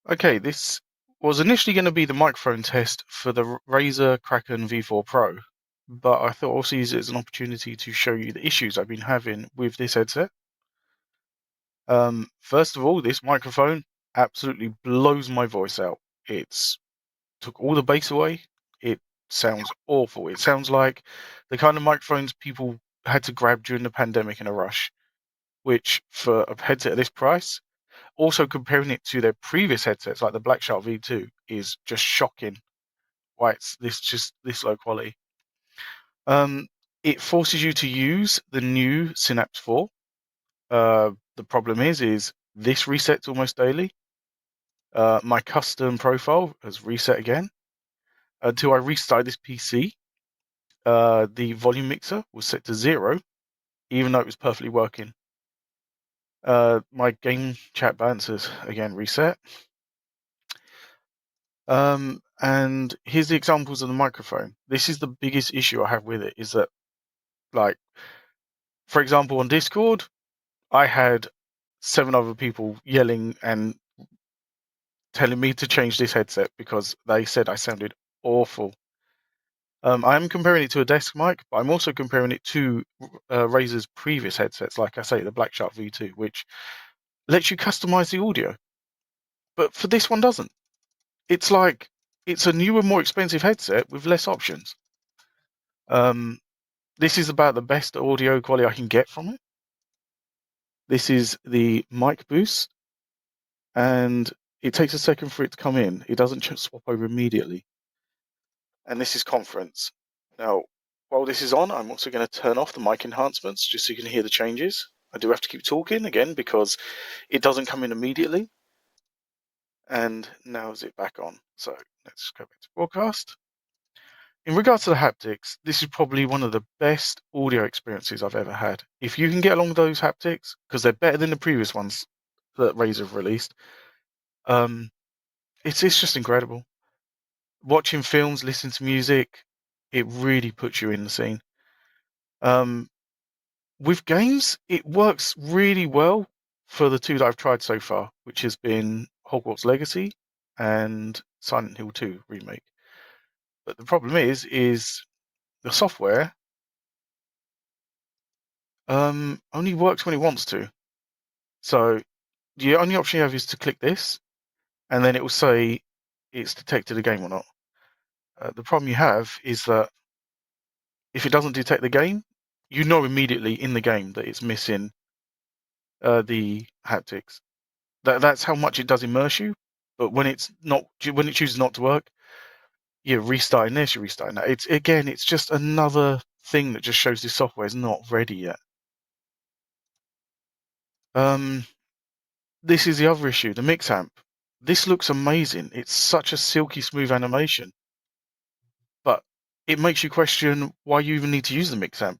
Okay, this was initially going to be the microphone test for the Razer Kraken V4 Pro, but I thought I'll also use it as an opportunity to show you the issues I've been having with this headset. First of all, this microphone absolutely blows my voice out. It's took all the bass away. It sounds awful. It sounds like the kind of microphones people had to grab during the pandemic in a rush, which for a headset at this price, also comparing it to their previous headsets like the Black Shark V2 is just shocking. Why it's this low quality. Um, it forces you to use the new Synapse 4. The problem is this resets almost daily. My custom profile has reset again. Until I restart this PC, the volume mixer was set to 0, even though it was perfectly working. My game chat balancers again reset. And here's the examples of the microphone. This is the biggest issue I have with it, is that, like, for example, on Discord, I had 7 other people yelling and telling me to change this headset because they said I sounded awful. I'm comparing it to a desk mic, but I'm also comparing it to Razer's previous headsets, like I say, the Black Shark V2, which lets you customize the audio. But for this one doesn't. It's like it's a newer, more expensive headset with less options. This is about the best audio quality I can get from it. This is the mic boost, and it takes a second for it to come in. It doesn't just swap over immediately. And this is conference. Now, while this is on, I'm also going to turn off the mic enhancements just so you can hear the changes. I do have to keep talking again because it doesn't come in immediately. And now is it back on? So let's go back to broadcast. In regards to the haptics, this is probably one of the best audio experiences I've ever had. If you can get along with those haptics, because they're better than the previous ones that Razer have released, it's just incredible. Watching films, listening to music, it really puts you in the scene. With games, it works really well for the 2 that I've tried so far, which has been Hogwarts Legacy and Silent Hill 2 remake. But the problem is the software only works when it wants to. So the only option you have is to click this, and then it will say it's detected a game or not. The problem you have is that if it doesn't detect the game, you know immediately in the game that it's missing the haptics. That's how much it does immerse you. But when it's not, when it chooses not to work, you're restarting this, you're restarting that. It's just another thing that just shows this software is not ready yet. This is the other issue, the mix amp. This looks amazing. It's such a silky smooth animation, but it makes you question why you even need to use the mix amp.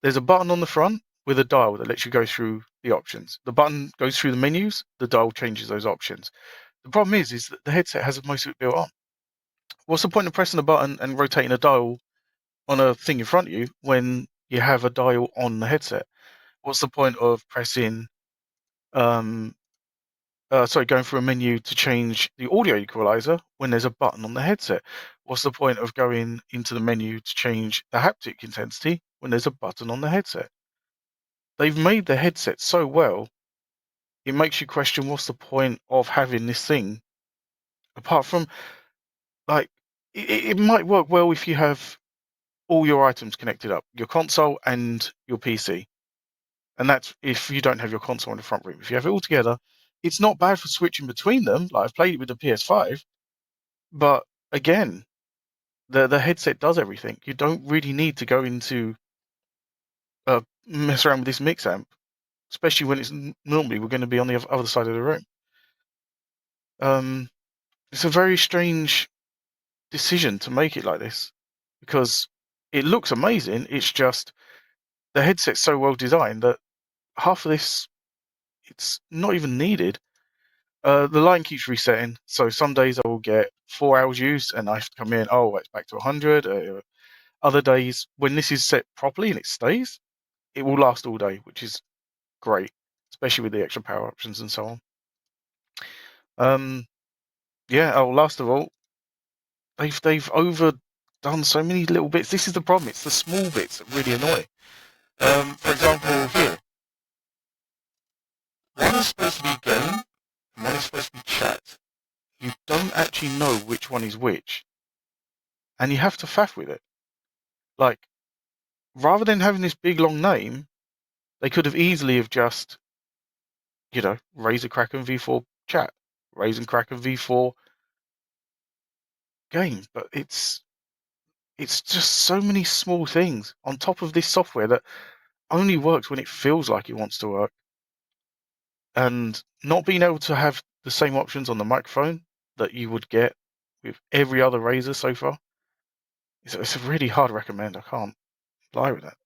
There's a button on the front with a dial that lets you go through the options. The button goes through the menus, the dial changes those options. The problem is that the headset has most of it built on. What's the point of pressing a button and rotating a dial on a thing in front of you when you have a dial on the headset? What's the point of pressing, going through a menu to change the audio equalizer when there's a button on the headset? What's the point of going into the menu to change the haptic intensity when there's a button on the headset? They've made the headset so well, it makes you question what's the point of having this thing, apart from, like, it might work well if you have all your items connected up, your console and your PC. And that's if you don't have your console in the front room. If you have it all together, it's not bad for switching between them. Like, I've played it with the PS5, but again, the headset does everything. You don't really need to go into mess around with this mix amp, especially when it's normally we're going to be on the other side of the room. It's a very strange decision to make it like this because it looks amazing. It's just the headset's so well designed that half of this, it's not even needed. The line keeps resetting, so some days I will get 4 hours use and I have to come in, oh, it's back to 100. Other days, when this is set properly and it stays, it will last all day, which is great, especially with the extra power options and so on. Yeah. Oh, last of all, they've overdone so many little bits. This is the problem. It's the small bits that really annoy. For example, here, one is supposed to be game, and one is supposed to be chat. You don't actually know which one is which, and you have to faff with it. Like, rather than having this big long name, they could have easily have just, Razer Kraken V4 chat, Razer Kraken V4 game. But it's just so many small things on top of this software that only works when it feels like it wants to work. And not being able to have the same options on the microphone that you would get with every other Razer so far, it's a really hard recommend. I can't lie with that.